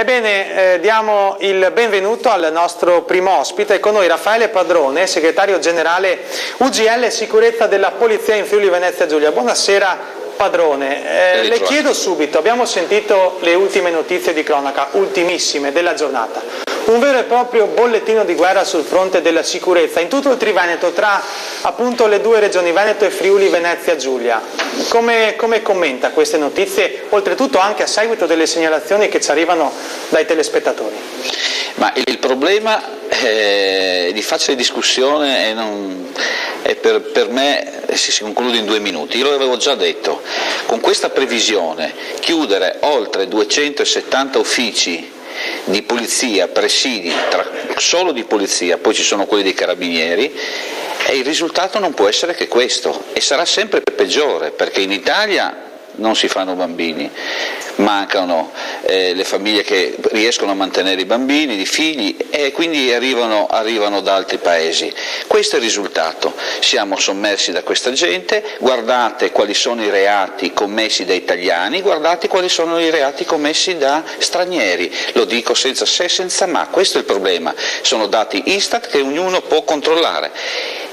Ebbene, diamo il benvenuto al nostro primo ospite, con noi Raffaele Padrone, segretario generale UGL Sicurezza della Polizia in Friuli Venezia Giulia. Buonasera Padrone, le chiedo subito, abbiamo sentito le ultime notizie di cronaca, ultimissime, della giornata. Un vero e proprio bollettino di guerra sul fronte della sicurezza in tutto il Triveneto, tra appunto le due regioni Veneto e Friuli Venezia Giulia. Come commenta queste notizie, oltretutto anche a seguito delle segnalazioni che ci arrivano dai telespettatori? Ma il problema di facile discussione è per me si conclude in 2 minuti. Io lo avevo già detto, con questa previsione chiudere oltre 270 uffici di polizia, presidi solo di polizia, poi ci sono quelli dei carabinieri, e il risultato non può essere che questo, e sarà sempre peggiore, perché in Italia non si fanno bambini, mancano le famiglie che riescono a mantenere i bambini, i figli, e quindi arrivano da altri paesi. Questo è il risultato, siamo sommersi da questa gente. Guardate quali sono i reati commessi da italiani, guardate quali sono i reati commessi da stranieri, lo dico senza se e senza ma, questo è il problema, sono dati Istat che ognuno può controllare.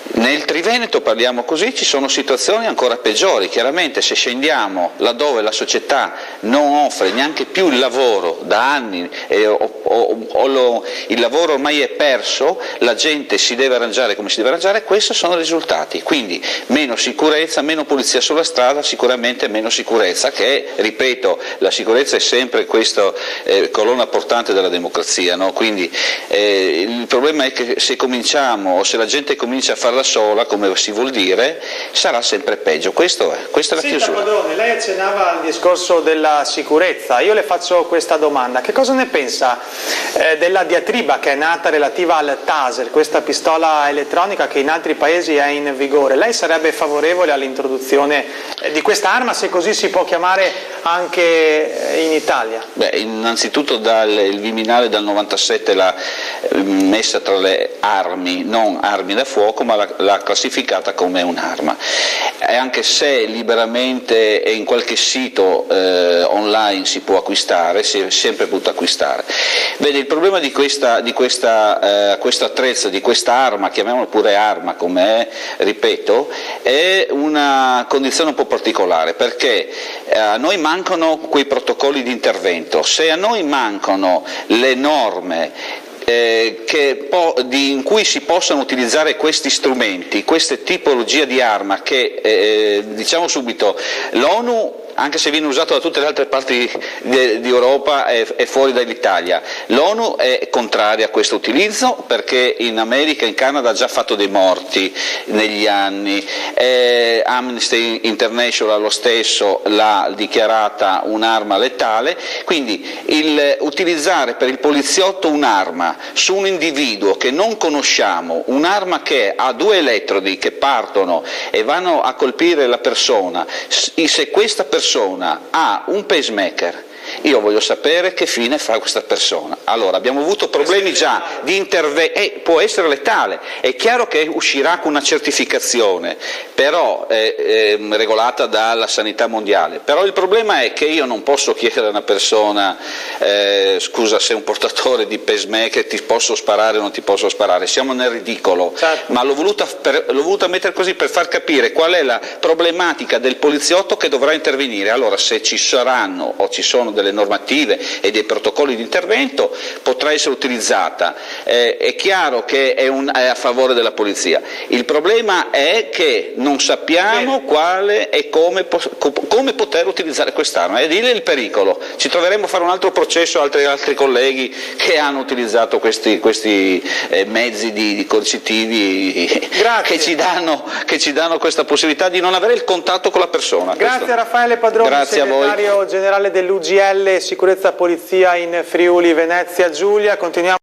Nel Triveneto, parliamo così, ci sono situazioni ancora peggiori. Chiaramente se scendiamo laddove la società non offre neanche più il lavoro da anni, il lavoro ormai è perso, la gente si deve arrangiare come si deve arrangiare, questi sono i risultati. Quindi meno sicurezza, meno polizia sulla strada, sicuramente meno sicurezza, che, ripeto, la sicurezza è sempre questa colonna portante della democrazia, no? Quindi il problema è che se cominciamo, o se la gente comincia a farla da sola, come si vuol dire, sarà sempre peggio. Questa è la chiusura. Padrone, lei accennava al discorso della sicurezza. Io le faccio questa domanda: che cosa ne pensa della diatriba che è nata relativa al Taser, questa pistola elettronica che in altri paesi è in vigore? Lei sarebbe favorevole all'introduzione di questa arma, se così si può chiamare, anche in Italia? Beh, innanzitutto il Viminale dal 97 l'ha messa tra le armi, non armi da fuoco, ma l'ha classificata come un'arma, e anche se liberamente e in qualche sito online si può acquistare, si è sempre potuto acquistare. Vede, il problema di questo attrezzo, di questa arma, chiamiamola pure arma come è, ripeto, è una condizione un po' particolare, perché a noi mancano quei protocolli di intervento. Se a noi mancano le norme in cui si possano utilizzare questi strumenti, queste tipologie di arma, che diciamo subito, l'ONU, anche se viene usato da tutte le altre parti di Europa e fuori dall'Italia, l'ONU è contraria a questo utilizzo, perché in America e in Canada ha già fatto dei morti negli anni, Amnesty International lo stesso l'ha dichiarata un'arma letale. Quindi utilizzare per il poliziotto un'arma su un individuo che non conosciamo, un'arma che ha 2 elettrodi che partono e vanno a colpire la persona, se questa persona ha un pacemaker, io voglio sapere che fine fa questa persona. Allora, abbiamo avuto problemi già di intervento, può essere letale, è chiaro che uscirà con una certificazione, però regolata dalla sanità mondiale. Però il problema è che io non posso chiedere a una persona scusa, sei un portatore di pacemaker, ti posso sparare o non ti posso sparare, siamo nel ridicolo. Certo. Ma l'ho voluta mettere così per far capire qual è la problematica del poliziotto che dovrà intervenire. Allora, se ci saranno o ci sono delle normative e dei protocolli di intervento, potrà essere utilizzata. È chiaro che è a favore della polizia. Il problema è che non sappiamo quale e come poter utilizzare quest'arma, e lì è il pericolo. Ci troveremo a fare un altro processo altri colleghi che hanno utilizzato questi mezzi di coercitivi che ci danno questa possibilità di non avere il contatto con la persona. Grazie a Raffaele Padrone, segretario generale dell'UGL Sicurezza Polizia in Friuli Venezia Giulia. Continuiamo